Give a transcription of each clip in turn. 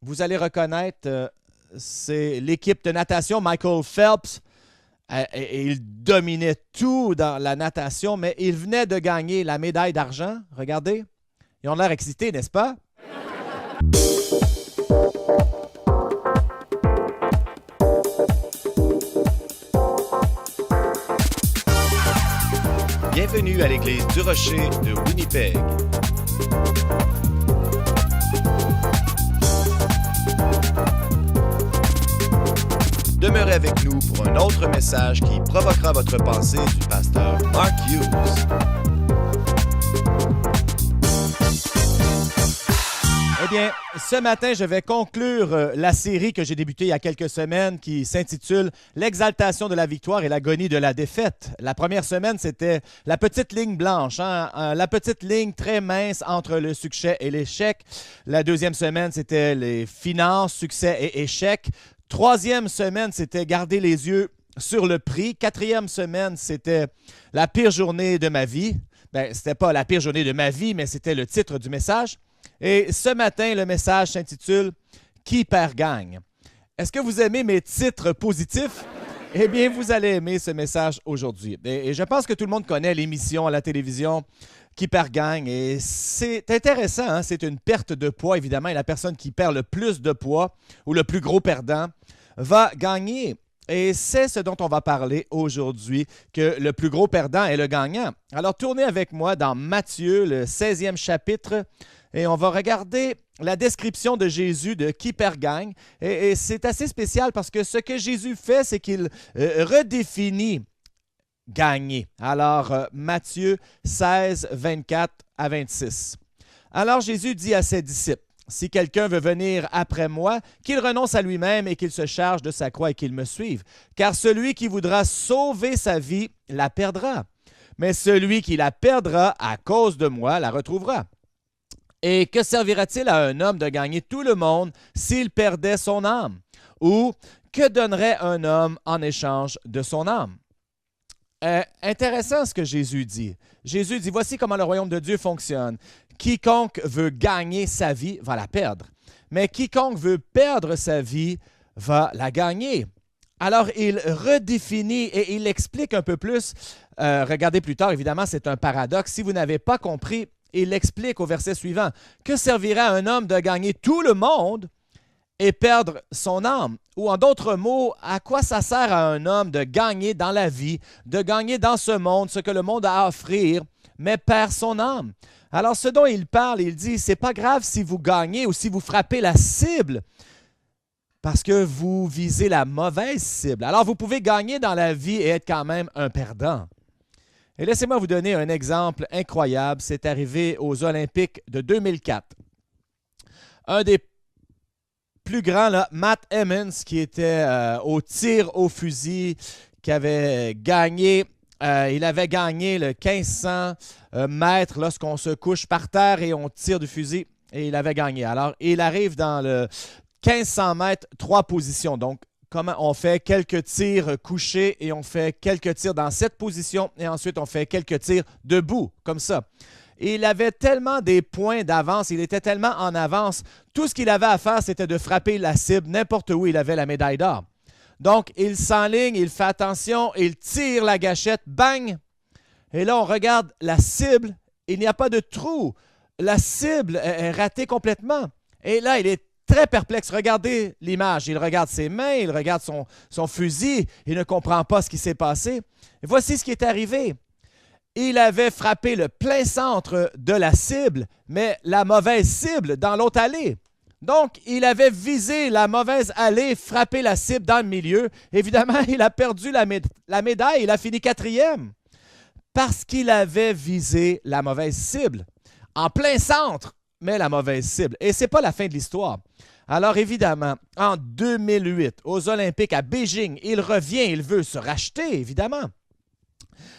vous allez reconnaître, c'est l'équipe de natation Michael Phelps. Et il dominait tout dans la natation, mais il venait de gagner la médaille d'argent. Regardez, ils ont l'air excités, n'est-ce pas? Bienvenue à l'église du Rocher de Winnipeg. Demeurez avec nous pour un autre message qui provoquera votre pensée du pasteur Mark Hughes. Eh bien, ce matin, je vais conclure la série que j'ai débutée il y a quelques semaines qui s'intitule « L'exaltation de la victoire et l'agonie de la défaite ». La première semaine, c'était la petite ligne blanche, la petite ligne très mince entre le succès et l'échec. La deuxième semaine, c'était les finances, succès et échec. Troisième semaine, c'était garder les yeux sur le prix. Quatrième semaine, c'était la pire journée de ma vie. Bien, c'était pas la pire journée de ma vie, mais c'était le titre du message. Et ce matin, le message s'intitule « Qui perd gagne ». Est-ce que vous aimez mes titres positifs? Eh bien, vous allez aimer ce message aujourd'hui. Et je pense que tout le monde connaît l'émission à la télévision Qui perd gagne. Et c'est intéressant, hein? C'est une perte de poids, évidemment. Et la personne qui perd le plus de poids ou le plus gros perdant va gagner. Et c'est ce dont on va parler aujourd'hui, que le plus gros perdant est le gagnant. Alors, tournez avec moi dans Matthieu, le 16e chapitre, et on va regarder la description de Jésus de qui perd gagne. Et c'est assez spécial parce que ce que Jésus fait, c'est qu'il redéfinit gagner. Alors, Matthieu 16, 24 à 26. Alors, Jésus dit à ses disciples, « Si quelqu'un veut venir après moi, qu'il renonce à lui-même et qu'il se charge de sa croix et qu'il me suive. Car celui qui voudra sauver sa vie la perdra. Mais celui qui la perdra à cause de moi la retrouvera. Et que servira-t-il à un homme de gagner tout le monde s'il perdait son âme? Ou que donnerait un homme en échange de son âme? » Intéressant ce que Jésus dit. Jésus dit, voici comment le royaume de Dieu fonctionne. Quiconque veut gagner sa vie va la perdre. Mais quiconque veut perdre sa vie va la gagner. Alors, il redéfinit et il explique un peu plus. Regardez plus tard, évidemment, c'est un paradoxe. Si vous n'avez pas compris, il explique au verset suivant. Que servira à un homme de gagner tout le monde et perdre son âme? Ou en d'autres mots, à quoi ça sert à un homme de gagner dans la vie, de gagner dans ce monde ce que le monde a à offrir, mais perd son âme? Alors, ce dont il parle, il dit, c'est pas grave si vous gagnez ou si vous frappez la cible, parce que vous visez la mauvaise cible. Alors, vous pouvez gagner dans la vie et être quand même un perdant. Et laissez-moi vous donner un exemple incroyable. C'est arrivé aux Olympiques de 2004. Un des plus grands, là, Matt Emmons, qui était au tir au fusil, qui avait gagné, il avait gagné le 1500 mètres lorsqu'on se couche par terre et on tire du fusil, et il avait gagné. Alors, il arrive dans le 1500 mètres, 3 positions. Donc, comment on fait quelques tirs couchés et on fait quelques tirs dans cette position et ensuite on fait quelques tirs debout, comme ça. Et il avait tellement des points d'avance, il était tellement en avance, tout ce qu'il avait à faire, c'était de frapper la cible n'importe où il avait la médaille d'or. Donc, il s'enligne, il fait attention, il tire la gâchette, bang! Et là, on regarde la cible, il n'y a pas de trou. La cible est ratée complètement. Et là, il est très perplexe. Regardez l'image. Il regarde ses mains, il regarde son fusil. Il ne comprend pas ce qui s'est passé. Et voici ce qui est arrivé. Il avait frappé le plein centre de la cible, mais la mauvaise cible dans l'autre allée. Donc, il avait visé la mauvaise allée, frappé la cible dans le milieu. Évidemment, il a perdu la médaille. Il a fini 4e parce qu'il avait visé la mauvaise cible. En plein centre, mais la mauvaise cible. Et ce n'est pas la fin de l'histoire. Alors évidemment, en 2008, aux Olympiques à Beijing, il revient, il veut se racheter, évidemment.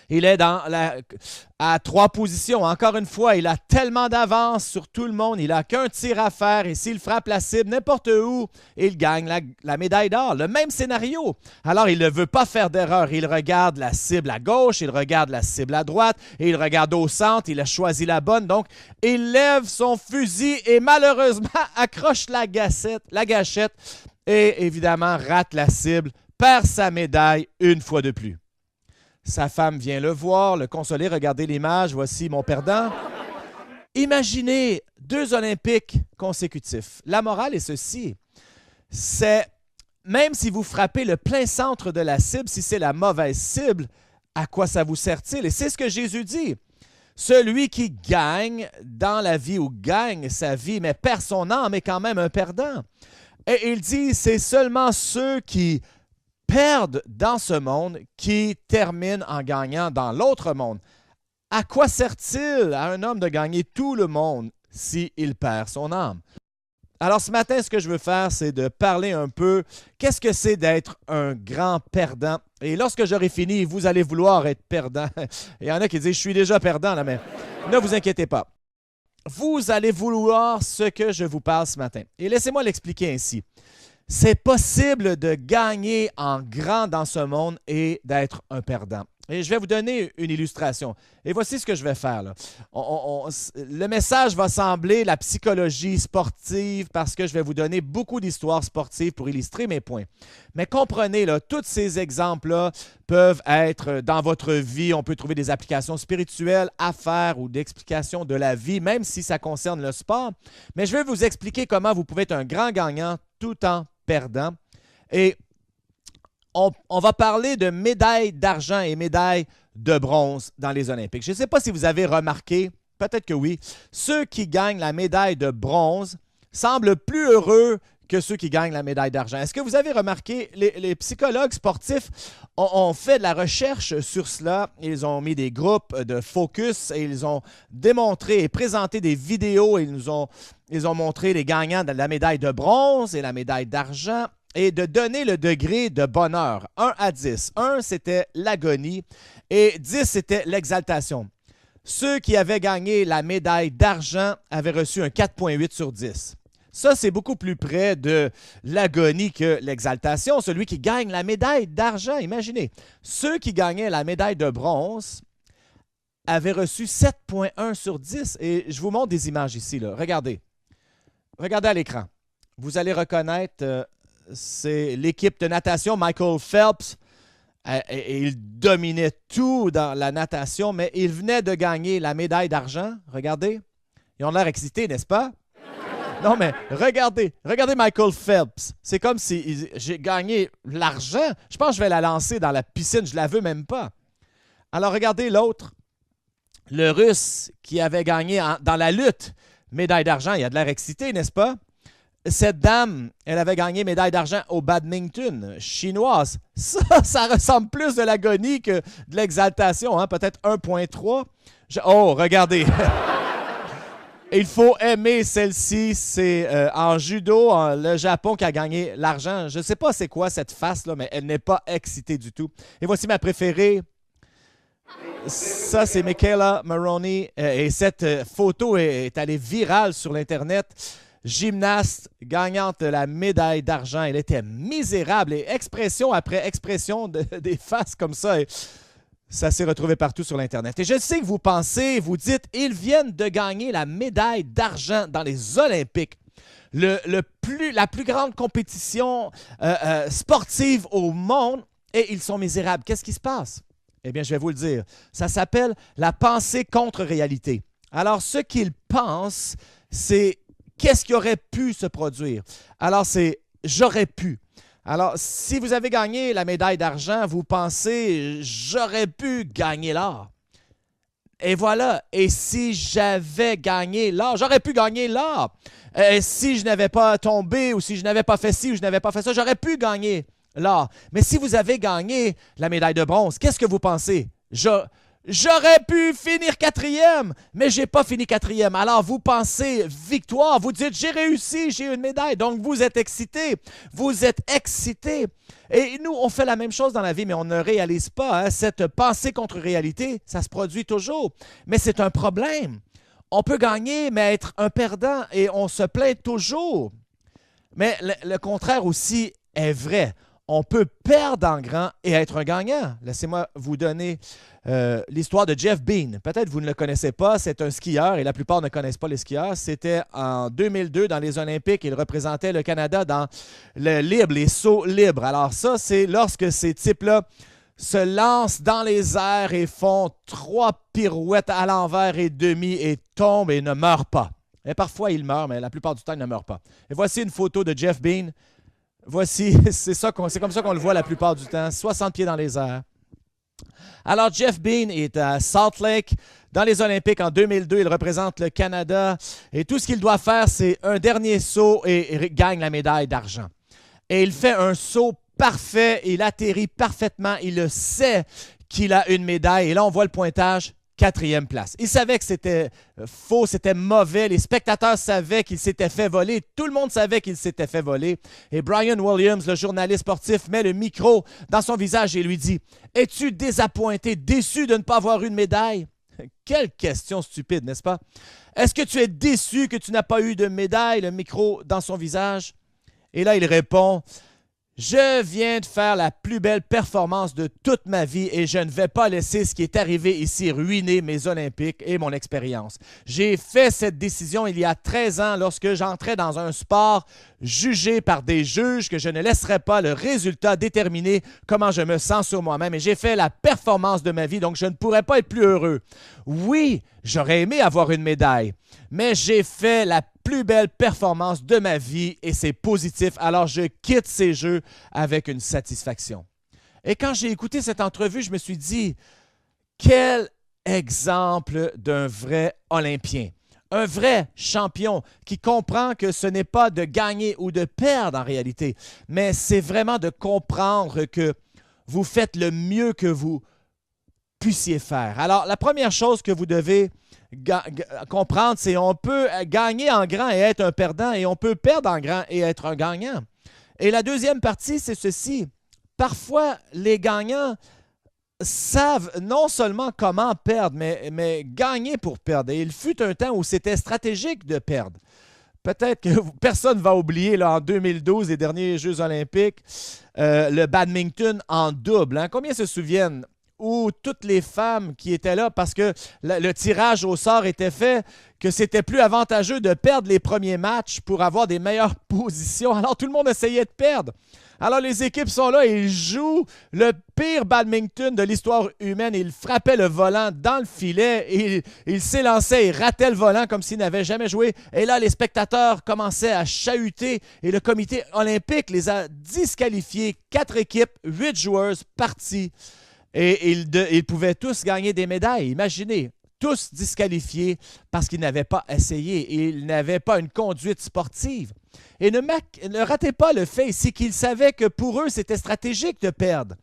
Il est à 3 positions. Encore une fois, il a tellement d'avance sur tout le monde. Il n'a qu'un tir à faire et s'il frappe la cible n'importe où, il gagne la médaille d'or. Le même scénario. Alors, il ne veut pas faire d'erreur. Il regarde la cible à gauche, il regarde la cible à droite et il regarde au centre. Il a choisi la bonne. Donc, il lève son fusil et malheureusement accroche la gâchette et évidemment rate la cible, perd sa médaille une fois de plus. Sa femme vient le voir, le consoler. Regardez l'image, voici mon perdant. Imaginez 2 Olympiques consécutifs. La morale est ceci, c'est même si vous frappez le plein centre de la cible, si c'est la mauvaise cible, à quoi ça vous sert-il? Et c'est ce que Jésus dit. Celui qui gagne dans la vie ou gagne sa vie, mais perd son âme, est quand même un perdant. Et il dit, c'est seulement ceux qui perdent dans ce monde qui terminent en gagnant dans l'autre monde. À quoi sert-il à un homme de gagner tout le monde s'il perd son âme? Alors ce matin, ce que je veux faire, c'est de parler un peu qu'est-ce que c'est d'être un grand perdant. Et lorsque j'aurai fini, vous allez vouloir être perdant. Il y en a qui disent, je suis déjà perdant, là, mais ne vous inquiétez pas. Vous allez vouloir ce que je vous parle ce matin. Et laissez-moi l'expliquer ainsi. C'est possible de gagner en grand dans ce monde et d'être un perdant. Et je vais vous donner une illustration. Et voici ce que je vais faire, là. Le message va sembler la psychologie sportive parce que je vais vous donner beaucoup d'histoires sportives pour illustrer mes points. Mais comprenez, là, tous ces exemples-là peuvent être dans votre vie. On peut trouver des applications spirituelles, affaires ou d'explications de la vie, même si ça concerne le sport. Mais je vais vous expliquer comment vous pouvez être un grand gagnant tout en perdant. Et on va parler de médailles d'argent et médailles de bronze dans les Olympiques. Je ne sais pas si vous avez remarqué, peut-être que oui, ceux qui gagnent la médaille de bronze semblent plus heureux que ceux qui gagnent la médaille d'argent. Est-ce que vous avez remarqué, les psychologues sportifs ont fait de la recherche sur cela. Ils ont mis des groupes de focus et ils ont démontré et présenté des vidéos. Ils ont montré les gagnants de la médaille de bronze et la médaille d'argent et de donner le degré de bonheur, 1 à 10. 1, c'était l'agonie et 10, c'était l'exaltation. Ceux qui avaient gagné la médaille d'argent avaient reçu un 4,8 sur 10. Ça, c'est beaucoup plus près de l'agonie que l'exaltation. Celui qui gagne la médaille d'argent, imaginez. Ceux qui gagnaient la médaille de bronze avaient reçu 7,1 sur 10. Et je vous montre des images ici, là. Regardez. Regardez à l'écran. Vous allez reconnaître, c'est l'équipe de natation Michael Phelps. Et il dominait tout dans la natation, mais il venait de gagner la médaille d'argent. Regardez. Ils ont l'air excités, n'est-ce pas? Non, mais regardez Michael Phelps. C'est comme si j'ai gagné l'argent. Je pense que je vais la lancer dans la piscine. Je ne la veux même pas. Alors, regardez l'autre. Le Russe qui avait gagné dans la lutte médaille d'argent. Il a de l'air excité, n'est-ce pas? Cette dame, elle avait gagné médaille d'argent au badminton chinoise. Ça ressemble plus de l'agonie que de l'exaltation. Hein? Peut-être 1,3. Oh, regardez. Il faut aimer celle-ci. C'est en judo, le Japon qui a gagné l'argent. Je ne sais pas c'est quoi cette face-là, mais elle n'est pas excitée du tout. Et voici ma préférée. Ça, c'est Michaela Maroney. Et cette photo est allée virale sur l'Internet. Gymnaste, gagnante de la médaille d'argent. Elle était misérable. Et expression après expression des faces comme ça. Et ça s'est retrouvé partout sur l'Internet. Et je sais que vous pensez, vous dites, ils viennent de gagner la médaille d'argent dans les Olympiques. La plus grande compétition sportive au monde. Et ils sont misérables. Qu'est-ce qui se passe? Eh bien, je vais vous le dire. Ça s'appelle la pensée contre-réalité. Alors, ce qu'ils pensent, c'est qu'est-ce qui aurait pu se produire? Alors, c'est « j'aurais pu ». Alors, si vous avez gagné la médaille d'argent, vous pensez « j'aurais pu gagner l'or ». Et voilà. Et si j'avais gagné l'or, j'aurais pu gagner l'or. Si je n'avais pas tombé ou si je n'avais pas fait ci ou je n'avais pas fait ça, j'aurais pu gagner l'or. Mais si vous avez gagné la médaille de bronze, qu'est-ce que vous pensez? J'aurais pu finir quatrième, mais j'ai pas fini quatrième. Alors, vous pensez victoire, vous dites, j'ai réussi, j'ai une médaille. Donc, vous êtes excité. Vous êtes excité. Et nous, on fait la même chose dans la vie, mais on ne réalise pas. Hein? Cette pensée contre réalité, ça se produit toujours. Mais c'est un problème. On peut gagner, mais être un perdant, et on se plaint toujours. Mais le contraire aussi est vrai. On peut perdre en grand et être un gagnant. Laissez-moi vous donner l'histoire de Jeff Bean. Peut-être vous ne le connaissez pas, c'est un skieur et la plupart ne connaissent pas les skieurs. C'était en 2002 dans les Olympiques. Il représentait le Canada dans le libre, les sauts libres. Alors ça, c'est lorsque ces types-là se lancent dans les airs et font 3 pirouettes à l'envers et demi et tombent et ne meurent pas. Et parfois, ils meurent, mais la plupart du temps, ils ne meurent pas. Et voici une photo de Jeff Bean. Voici, c'est comme ça qu'on le voit la plupart du temps, 60 pieds dans les airs. Alors, Jeff Bean est à Salt Lake dans les Olympiques en 2002. Il représente le Canada et tout ce qu'il doit faire, c'est un dernier saut et gagne la médaille d'argent. Et il fait un saut parfait, il atterrit parfaitement, il le sait qu'il a une médaille. Et là, on voit le pointage. 4e place. Il savait que c'était faux, c'était mauvais. Les spectateurs savaient qu'il s'était fait voler. Tout le monde savait qu'il s'était fait voler. Et Brian Williams, le journaliste sportif, met le micro dans son visage et lui dit « Es-tu désappointé, déçu de ne pas avoir eu de médaille? » Quelle question stupide, n'est-ce pas? Est-ce que tu es déçu que tu n'as pas eu de médaille? Le micro dans son visage. Et là, il répond « Je viens de faire la plus belle performance de toute ma vie et je ne vais pas laisser ce qui est arrivé ici ruiner mes Olympiques et mon expérience. J'ai fait cette décision il y a 13 ans lorsque j'entrais dans un sport jugé par des juges que je ne laisserais pas le résultat déterminer comment je me sens sur moi-même. Et j'ai fait la performance de ma vie, donc je ne pourrais pas être plus heureux. Oui, j'aurais aimé avoir une médaille, mais j'ai fait la plus belle performance de ma vie et c'est positif. Alors, je quitte ces jeux avec une satisfaction. Et quand j'ai écouté cette entrevue, je me suis dit, quel exemple d'un vrai Olympien, un vrai champion qui comprend que ce n'est pas de gagner ou de perdre en réalité, mais c'est vraiment de comprendre que vous faites le mieux que vous puissiez faire. Alors, la première chose que vous devez comprendre, c'est on peut gagner en grand et être un perdant et on peut perdre en grand et être un gagnant. Et la deuxième partie, c'est ceci. Parfois, les gagnants savent non seulement comment perdre, mais gagner pour perdre. Et il fut un temps où c'était stratégique de perdre. Peut-être que personne ne va oublier, là, en 2012, les derniers Jeux olympiques, le badminton en double. Hein? Combien se souviennent? Où toutes les femmes qui étaient là, parce que le tirage au sort était fait, que c'était plus avantageux de perdre les premiers matchs pour avoir des meilleures positions. Alors, tout le monde essayait de perdre. Alors, les équipes sont là et ils jouent le pire badminton de l'histoire humaine. Ils frappaient le volant dans le filet et ils s'élançaient et rataient le volant comme s'ils n'avaient jamais joué. Et là, les spectateurs commençaient à chahuter et le comité olympique les a disqualifiés. 4 équipes, 8 joueurs partis. Et ils pouvaient tous gagner des médailles. Imaginez, tous disqualifiés parce qu'ils n'avaient pas essayé et ils n'avaient pas une conduite sportive. Et ne ratez pas le fait ici qu'ils savaient que pour eux, c'était stratégique de perdre.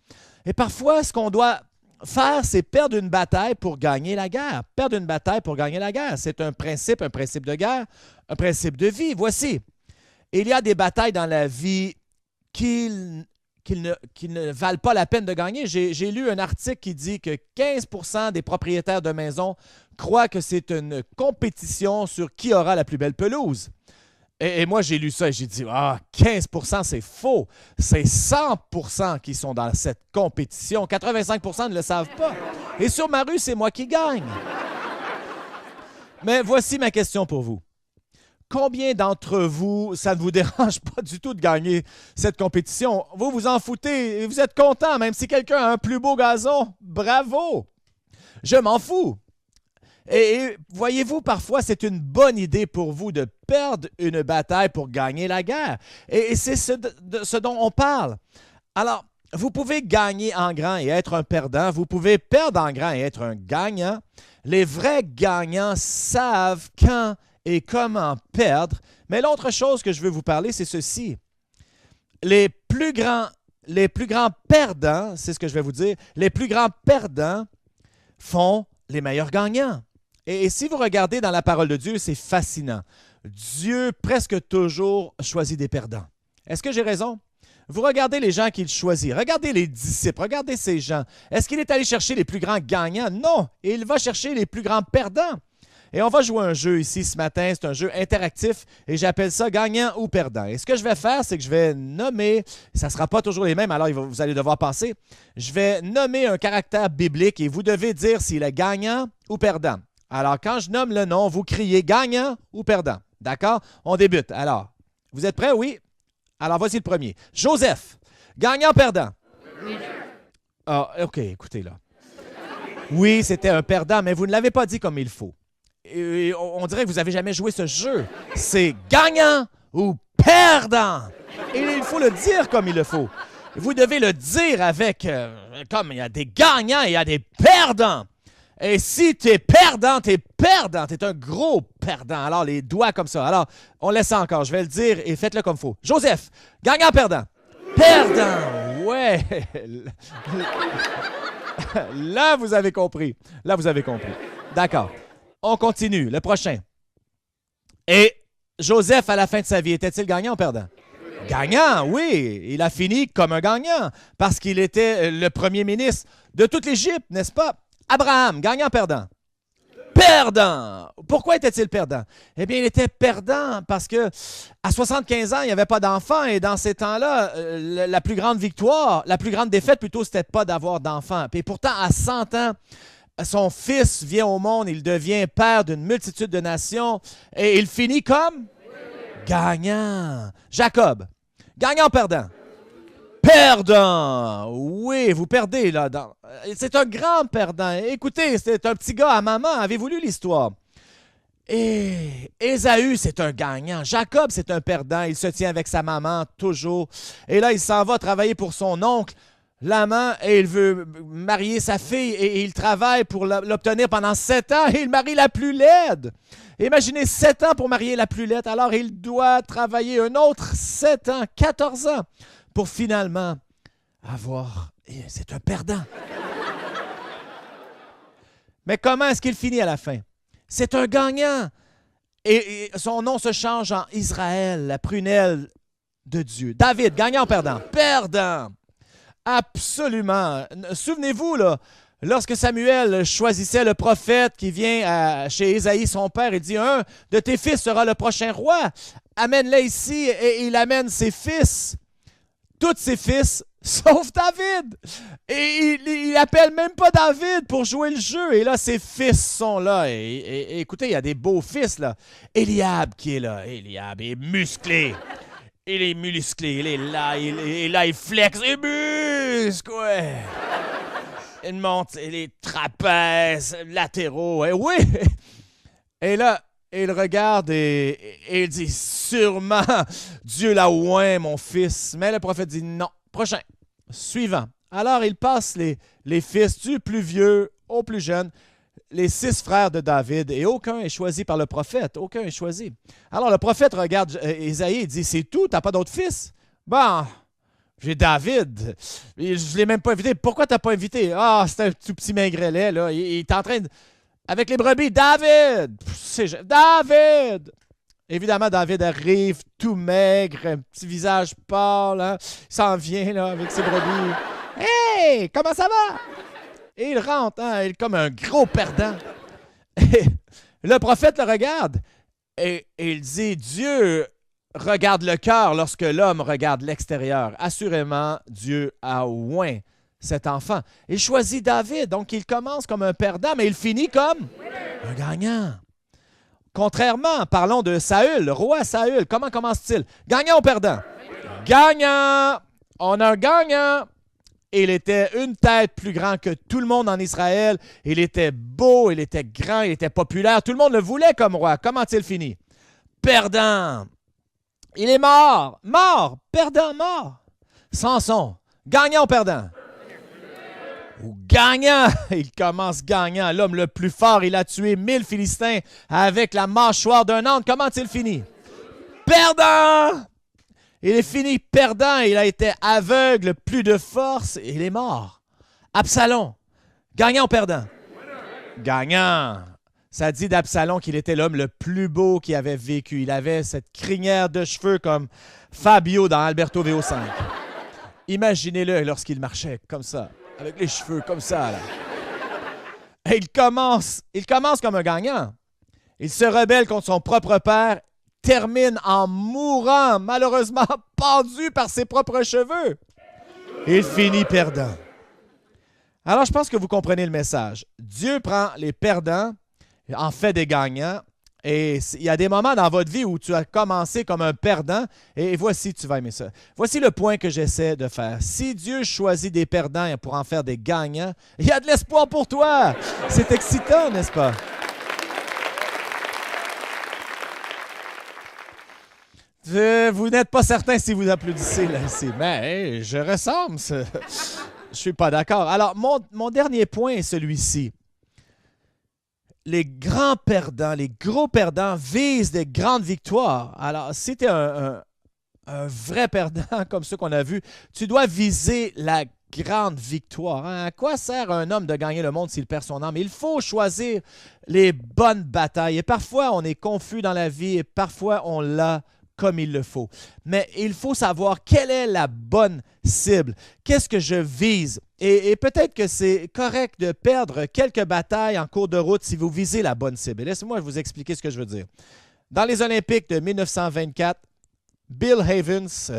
Et parfois, ce qu'on doit faire, c'est perdre une bataille pour gagner la guerre. Perdre une bataille pour gagner la guerre. C'est un principe de guerre, un principe de vie. Voici, il y a des batailles dans la vie qui ne valent pas la peine de gagner. J'ai lu un article qui dit que 15% des propriétaires de maisons croient que c'est une compétition sur qui aura la plus belle pelouse. Et moi, j'ai lu ça et j'ai dit, 15%, c'est faux. C'est 100% qui sont dans cette compétition. 85% ne le savent pas. Et sur ma rue, c'est moi qui gagne. Mais voici ma question pour vous. Combien d'entre vous, ça ne vous dérange pas du tout de gagner cette compétition? Vous vous en foutez et vous êtes content, même si quelqu'un a un plus beau gazon. Bravo! Je m'en fous. Et voyez-vous, parfois, c'est une bonne idée pour vous de perdre une bataille pour gagner la guerre. Et c'est ce dont on parle. Alors, vous pouvez gagner en grand et être un perdant. Vous pouvez perdre en grand et être un gagnant. Les vrais gagnants savent quand et comment perdre. Mais l'autre chose que je veux vous parler, c'est ceci. Les plus grands perdants, c'est ce que je vais vous dire, les plus grands perdants font les meilleurs gagnants. Et si vous regardez dans la parole de Dieu, c'est fascinant. Dieu, presque toujours, choisit des perdants. Est-ce que j'ai raison? Vous regardez les gens qu'il choisit. Regardez les disciples. Regardez ces gens. Est-ce qu'il est allé chercher les plus grands gagnants? Non. Il va chercher les plus grands perdants. Et on va jouer un jeu ici ce matin. C'est un jeu interactif et j'appelle ça gagnant ou perdant. Et ce que je vais faire, c'est que je vais nommer, ça ne sera pas toujours les mêmes, alors vous allez devoir passer. Je vais nommer un caractère biblique et vous devez dire s'il est gagnant ou perdant. Alors, quand je nomme le nom, vous criez gagnant ou perdant. D'accord? On débute. Alors, vous êtes prêts? Oui? Alors, voici le premier. Joseph, gagnant, perdant? Ah, OK, écoutez là. Oui, c'était un perdant, mais vous ne l'avez pas dit comme il faut. Et on dirait que vous n'avez jamais joué ce jeu. C'est gagnant ou perdant. Et il faut le dire comme il le faut. Vous devez le dire avec, comme il y a des gagnants et il y a des perdants. Et si tu es perdant, tu es perdant. Tu es un gros perdant. Alors, les doigts comme ça. Alors, on laisse ça encore. Je vais le dire et faites-le comme il faut. Joseph, gagnant, perdant. Perdant. Ouais. Là, vous avez compris. Là, vous avez compris. D'accord. On continue. Le prochain. Et Joseph, à la fin de sa vie, était-il gagnant ou perdant? Gagnant, oui. Il a fini comme un gagnant parce qu'il était le premier ministre de toute l'Égypte, n'est-ce pas? Abraham, gagnant, perdant? Perdant! Pourquoi était-il perdant? Eh bien, il était perdant parce que à 75 ans, il n'y avait pas d'enfants et dans ces temps-là, la plus grande victoire, la plus grande défaite plutôt, c'était pas d'avoir d'enfants. Et pourtant, à 100 ans, son fils vient au monde, il devient père d'une multitude de nations et il finit comme gagnant. Jacob, gagnant, perdant? Perdant! Oui, vous perdez là. C'est un grand perdant. Écoutez, c'est un petit gars à maman. Avez-vous lu l'histoire? Et Ésaü, c'est un gagnant. Jacob, c'est un perdant. Il se tient avec sa maman toujours. Et là, il s'en va travailler pour son oncle, l'amant, et il veut marier sa fille. Et il travaille pour l'obtenir pendant 7 ans. Et il marie la plus laide. Imaginez 7 ans pour marier la plus laide. Alors, il doit travailler un autre 7 ans, 14 ans. Pour finalement avoir... C'est un perdant. Mais comment est-ce qu'il finit à la fin? C'est un gagnant. Et son nom se change en Israël, la prunelle de Dieu. David, gagnant ou perdant? Perdant. Absolument. Souvenez-vous, là, lorsque Samuel choisissait le prophète qui vient chez Ésaïe, son père, il dit, un de tes fils sera le prochain roi. Amène-le ici et il amène ses fils. Tous ses fils, sauf David. Et il appelle même pas David pour jouer le jeu. Et là, ses fils sont là. Et écoutez, il y a des beaux fils, là. Eliab qui est là. Eliab est musclé. Il est musclé. Il est là. Il flex. Il muscle, ouais. Il monte les trapèzes latéraux. Et oui. Et là, il regarde et il dit, sûrement, Dieu l'a oint, mon fils. Mais le prophète dit, non. Prochain. Suivant. Alors, il passe les fils du plus vieux au plus jeune, les 6 frères de David, et aucun est choisi par le prophète. Aucun est choisi. Alors, le prophète regarde Ésaïe et dit, c'est tout? T'as pas d'autres fils? Bon, j'ai David. Je ne l'ai même pas invité. Pourquoi t'as pas invité? Ah, c'est un tout petit maigrelet, là. Il est en train de... Avec les brebis, David! David! Évidemment, David arrive tout maigre, un petit visage pâle. Hein? Il s'en vient là, avec ses brebis. Hey! Comment ça va? Et il rentre, hein? Il est comme un gros perdant. Et le prophète le regarde et il dit, Dieu regarde le cœur lorsque l'homme regarde l'extérieur. Assurément, Dieu a oint cet enfant. Il choisit David, donc il commence comme un perdant, mais il finit comme un gagnant. Contrairement, parlons de Saül, le roi Saül. Comment commence-t-il? Gagnant ou perdant? Gagnant! On a un gagnant! Il était une tête plus grand que tout le monde en Israël. Il était beau, il était grand, il était populaire. Tout le monde le voulait comme roi. Comment a-t-il fini? Perdant! Il est mort! Mort! Perdant, mort! Samson, gagnant ou perdant? Ou gagnant! Il commence gagnant. L'homme le plus fort, il a tué 1000 Philistins avec la mâchoire d'un âne. Comment a-t-il fini? Perdant! Il est fini perdant. Il a été aveugle, plus de force, et il est mort. Absalom, gagnant ou perdant? Gagnant. Ça dit d'Absalom qu'il était l'homme le plus beau qui avait vécu. Il avait cette crinière de cheveux comme Fabio dans Alberto VO5. Imaginez-le lorsqu'il marchait comme ça, avec les cheveux comme ça. Là. Et il commence comme un gagnant. Il se rebelle contre son propre père, termine en mourant, malheureusement pendu par ses propres cheveux. Il finit perdant. Alors, je pense que vous comprenez le message. Dieu prend les perdants, en fait des gagnants, et il y a des moments dans votre vie où tu as commencé comme un perdant, et voici, tu vas aimer ça. Voici le point que j'essaie de faire. Si Dieu choisit des perdants pour en faire des gagnants, il y a de l'espoir pour toi. C'est excitant, n'est-ce pas? Vous n'êtes pas certain si vous applaudissez là ici, mais hey, je ressemble. Je suis pas d'accord. Alors, mon dernier point est celui-ci. Les grands perdants, les gros perdants visent des grandes victoires. Alors, si tu es un vrai perdant comme ceux qu'on a vus, tu dois viser la grande victoire. Hein? À quoi sert un homme de gagner le monde s'il perd son âme? Il faut choisir les bonnes batailles. Et parfois, on est confus dans la vie et parfois, on l'a comme il le faut. Mais il faut savoir quelle est la bonne cible. Qu'est-ce que je vise? Et peut-être que c'est correct de perdre quelques batailles en cours de route si vous visez la bonne cible. Laissez-moi vous expliquer ce que je veux dire. Dans les Olympiques de 1924, Bill Havens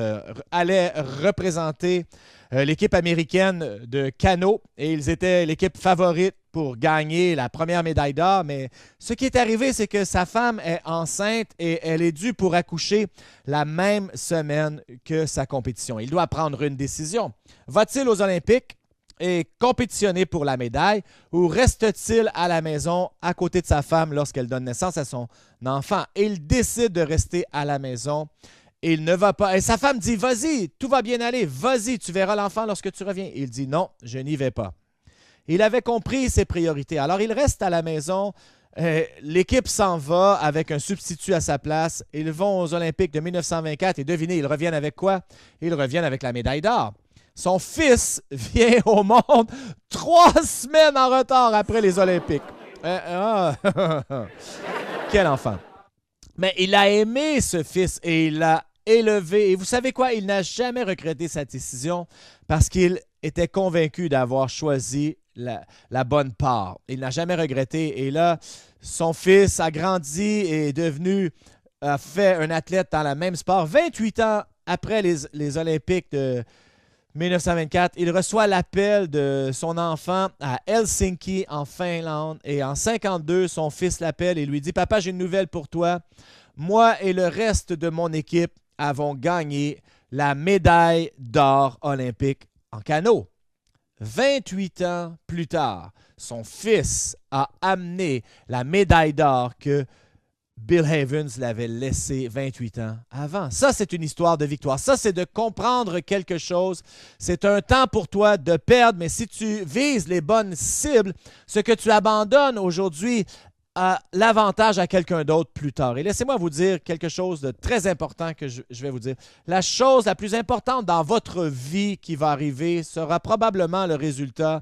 allait représenter l'équipe américaine de canot et ils étaient l'équipe favorite pour gagner la première médaille d'or. Mais ce qui est arrivé, c'est que sa femme est enceinte et elle est due pour accoucher la même semaine que sa compétition. Il doit prendre une décision. Va-t-il aux Olympiques et compétitionner pour la médaille ou reste-t-il à la maison à côté de sa femme lorsqu'elle donne naissance à son enfant? Et il décide de rester à la maison. Il ne va pas. Et sa femme dit, vas-y, tout va bien aller, vas-y, tu verras l'enfant lorsque tu reviens. Il dit, non, je n'y vais pas. Il avait compris ses priorités. Alors, il reste à la maison. L'équipe s'en va avec un substitut à sa place. Ils vont aux Olympiques de 1924 et devinez, ils reviennent avec quoi? Ils reviennent avec la médaille d'or. Son fils vient au monde 3 semaines en retard après les Olympiques. Quel enfant! Mais il a aimé ce fils et il l'a élevé. Et vous savez quoi? Il n'a jamais regretté sa décision parce qu'il était convaincu d'avoir choisi la bonne part. Il n'a jamais regretté. Et là, son fils a grandi et est devenu, a fait un athlète dans le même sport. 28 ans après les Olympiques de 1924, il reçoit l'appel de son enfant à Helsinki, en Finlande. Et en 1952, son fils l'appelle et lui dit « Papa, j'ai une nouvelle pour toi. Moi et le reste de mon équipe avons gagné la médaille d'or olympique en canot. » 28 ans plus tard, son fils a amené la médaille d'or que Bill Havens l'avait laissé 28 ans avant. Ça, c'est une histoire de victoire. Ça, c'est de comprendre quelque chose. C'est un temps pour toi de perdre, mais si tu vises les bonnes cibles, ce que tu abandonnes aujourd'hui a l'avantage à quelqu'un d'autre plus tard. Et laissez-moi vous dire quelque chose de très important que je vais vous dire. La chose la plus importante dans votre vie qui va arriver sera probablement le résultat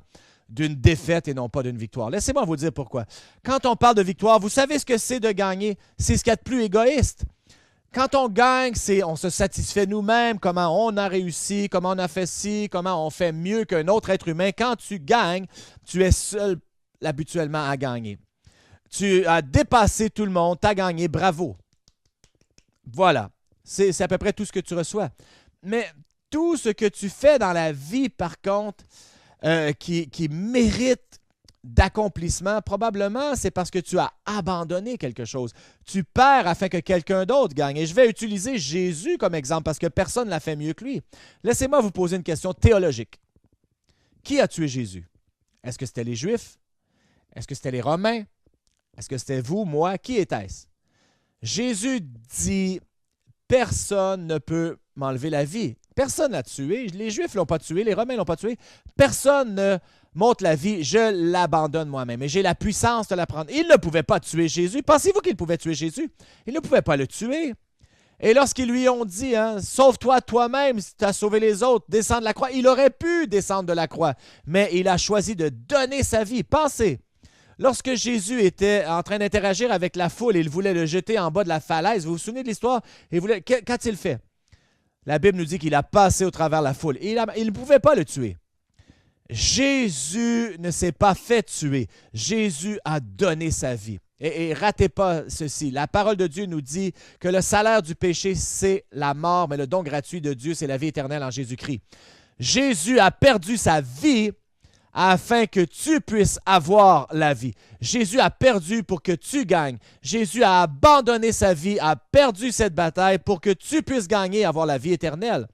d'une défaite et non pas d'une victoire. Laissez-moi vous dire pourquoi. Quand on parle de victoire, vous savez ce que c'est de gagner? C'est ce qu'il y a de plus égoïste. Quand on gagne, on se satisfait nous-mêmes, comment on a réussi, comment on a fait ci, comment on fait mieux qu'un autre être humain. Quand tu gagnes, tu es seul habituellement à gagner. Tu as dépassé tout le monde, tu as gagné, bravo. Voilà, c'est à peu près tout ce que tu reçois. Mais tout ce que tu fais dans la vie, par contre, qui mérite d'accomplissement, probablement, c'est parce que tu as abandonné quelque chose. Tu perds afin que quelqu'un d'autre gagne. Et je vais utiliser Jésus comme exemple parce que personne ne l'a fait mieux que lui. Laissez-moi vous poser une question théologique. Qui a tué Jésus? Est-ce que c'était les Juifs? Est-ce que c'était les Romains? Est-ce que c'était vous, moi? Qui était-ce? Jésus dit, personne ne peut m'enlever la vie. Personne l'a tué. Les Juifs ne l'ont pas tué. Les Romains ne l'ont pas tué. Personne ne m'ôte la vie. Je l'abandonne moi-même. Et j'ai la puissance de la prendre. Ils ne pouvaient pas tuer Jésus. Pensez-vous qu'ils pouvaient tuer Jésus? Ils ne pouvaient pas le tuer. Et lorsqu'ils lui ont dit, hein, sauve-toi toi-même si tu as sauvé les autres, descends de la croix, il aurait pu descendre de la croix. Mais il a choisi de donner sa vie. Pensez. Lorsque Jésus était en train d'interagir avec la foule, il voulait le jeter en bas de la falaise. Vous vous souvenez de l'histoire? Qu'a-t-il fait? La Bible nous dit qu'il a passé au travers de la foule. Il ne pouvait pas le tuer. Jésus ne s'est pas fait tuer. Jésus a donné sa vie. Et ratez pas ceci. La parole de Dieu nous dit que le salaire du péché, c'est la mort, mais le don gratuit de Dieu, c'est la vie éternelle en Jésus-Christ. Jésus a perdu sa vie afin que tu puisses avoir la vie. Jésus a perdu pour que tu gagnes. Jésus a abandonné sa vie, a perdu cette bataille pour que tu puisses gagner et avoir la vie éternelle.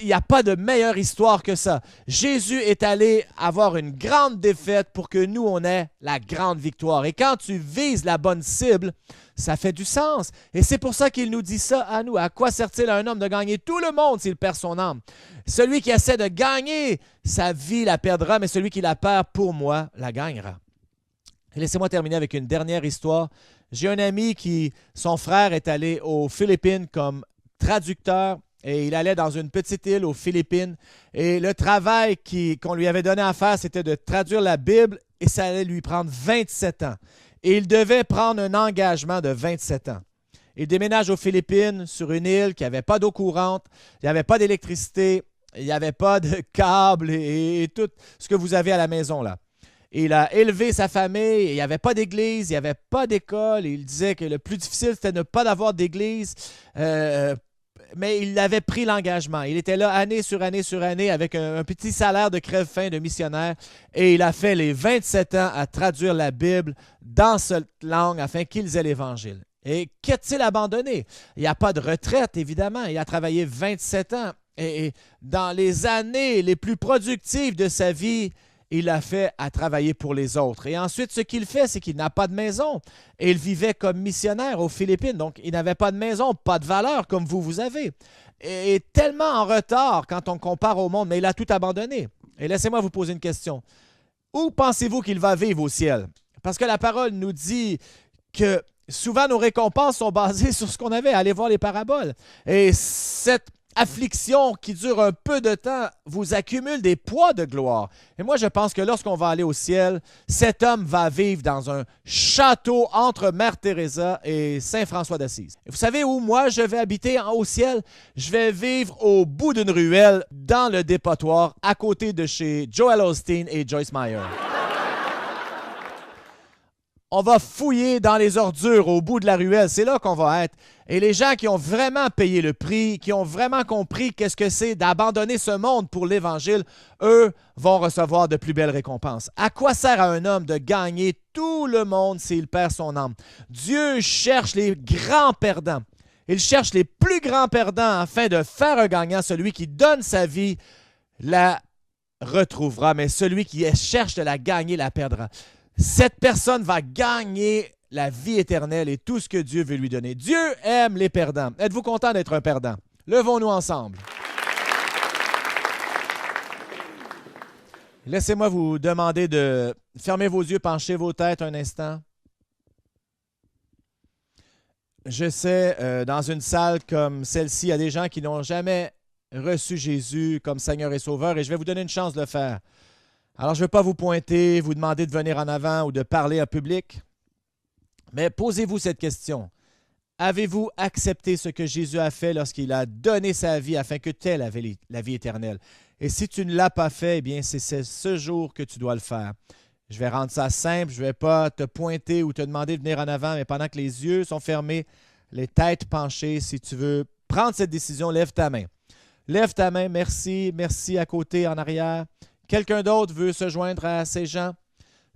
Il n'y a pas de meilleure histoire que ça. Jésus est allé avoir une grande défaite pour que nous, on ait la grande victoire. Et quand tu vises la bonne cible, ça fait du sens. Et c'est pour ça qu'il nous dit ça à nous. À quoi sert-il à un homme de gagner tout le monde s'il perd son âme? Celui qui essaie de gagner sa vie la perdra, mais celui qui la perd pour moi la gagnera. Et laissez-moi terminer avec une dernière histoire. J'ai un ami son frère est allé aux Philippines comme traducteur. Et il allait dans une petite île aux Philippines. Et le travail qu'on lui avait donné à faire, c'était de traduire la Bible et ça allait lui prendre 27 ans. Et il devait prendre un engagement de 27 ans. Il déménage aux Philippines sur une île qui n'avait pas d'eau courante, il n'y avait pas d'électricité, il n'y avait pas de câbles et tout ce que vous avez à la maison là. Il a élevé sa famille, il n'y avait pas d'église, il n'y avait pas d'école. Il disait que le plus difficile, c'était de ne pas avoir d'église. Mais il avait pris l'engagement. Il était là année sur année sur année avec un petit salaire de crève-faim de missionnaire et il a fait les 27 ans à traduire la Bible dans cette langue afin qu'ils aient l'Évangile. Et qu'a-t-il abandonné? Il n'y a pas de retraite, évidemment. Il a travaillé 27 ans et dans les années les plus productives de sa vie, il a fait à travailler pour les autres. Et ensuite, ce qu'il fait, c'est qu'il n'a pas de maison. Et il vivait comme missionnaire aux Philippines. Donc, il n'avait pas de maison, pas de valeur comme vous avez. Et tellement en retard quand on compare au monde, mais il a tout abandonné. Et laissez-moi vous poser une question. Où pensez-vous qu'il va vivre au ciel? Parce que la parole nous dit que souvent nos récompenses sont basées sur ce qu'on avait. Allez voir les paraboles. Et cette affliction qui dure un peu de temps vous accumule des poids de gloire. Et moi, je pense que lorsqu'on va aller au ciel, cet homme va vivre dans un château entre Mère Teresa et Saint François d'Assise. Et vous savez où moi je vais habiter au ciel? Je vais vivre au bout d'une ruelle dans le dépotoir à côté de chez Joel Osteen et Joyce Meyer. On va fouiller dans les ordures au bout de la ruelle. C'est là qu'on va être. Et les gens qui ont vraiment payé le prix, qui ont vraiment compris qu'est-ce que c'est d'abandonner ce monde pour l'Évangile, eux vont recevoir de plus belles récompenses. À quoi sert à un homme de gagner tout le monde s'il perd son âme? Dieu cherche les grands perdants. Il cherche les plus grands perdants afin de faire un gagnant. Celui qui donne sa vie la retrouvera, mais celui qui cherche de la gagner la perdra. Cette personne va gagner la vie éternelle et tout ce que Dieu veut lui donner. Dieu aime les perdants. Êtes-vous content d'être un perdant? Levons-nous ensemble. Laissez-moi vous demander de fermer vos yeux, pencher vos têtes un instant. Je sais, dans une salle comme celle-ci, il y a des gens qui n'ont jamais reçu Jésus comme Seigneur et Sauveur et je vais vous donner une chance de le faire. Alors, je ne veux pas vous pointer, vous demander de venir en avant ou de parler en public, mais posez-vous cette question. Avez-vous accepté ce que Jésus a fait lorsqu'il a donné sa vie afin que tu aies la vie éternelle? Et si tu ne l'as pas fait, eh bien, c'est ce jour que tu dois le faire. Je vais rendre ça simple, je ne vais pas te pointer ou te demander de venir en avant, mais pendant que les yeux sont fermés, les têtes penchées, si tu veux prendre cette décision, lève ta main. Lève ta main, merci, merci à côté, en arrière. Quelqu'un d'autre veut se joindre à ces gens?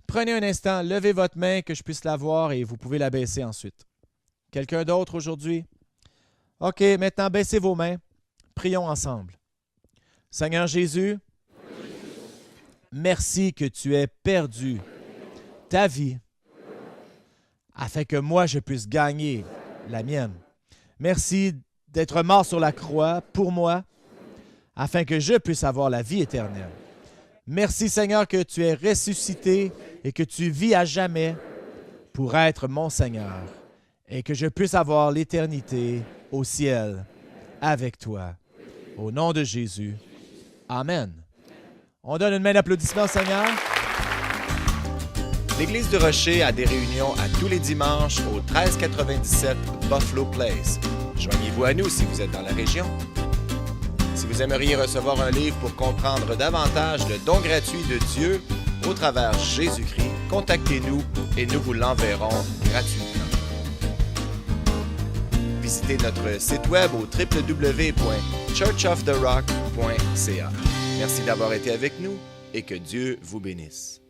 Prenez un instant, levez votre main que je puisse la voir et vous pouvez la baisser ensuite. Quelqu'un d'autre aujourd'hui? OK, maintenant baissez vos mains. Prions ensemble. Seigneur Jésus, merci que tu aies perdu ta vie afin que moi je puisse gagner la mienne. Merci d'être mort sur la croix pour moi afin que je puisse avoir la vie éternelle. Merci Seigneur que tu es ressuscité et que tu vis à jamais pour être mon Seigneur et que je puisse avoir l'éternité au ciel avec toi. Au nom de Jésus. Amen. On donne une main d'applaudissement, Seigneur. L'Église du Rocher a des réunions à tous les dimanches au 1397 Buffalo Place. Joignez-vous à nous si vous êtes dans la région. Si vous aimeriez recevoir un livre pour comprendre davantage le don gratuit de Dieu au travers Jésus-Christ, contactez-nous et nous vous l'enverrons gratuitement. Visitez notre site web au www.churchoftherock.ca. Merci d'avoir été avec nous et que Dieu vous bénisse.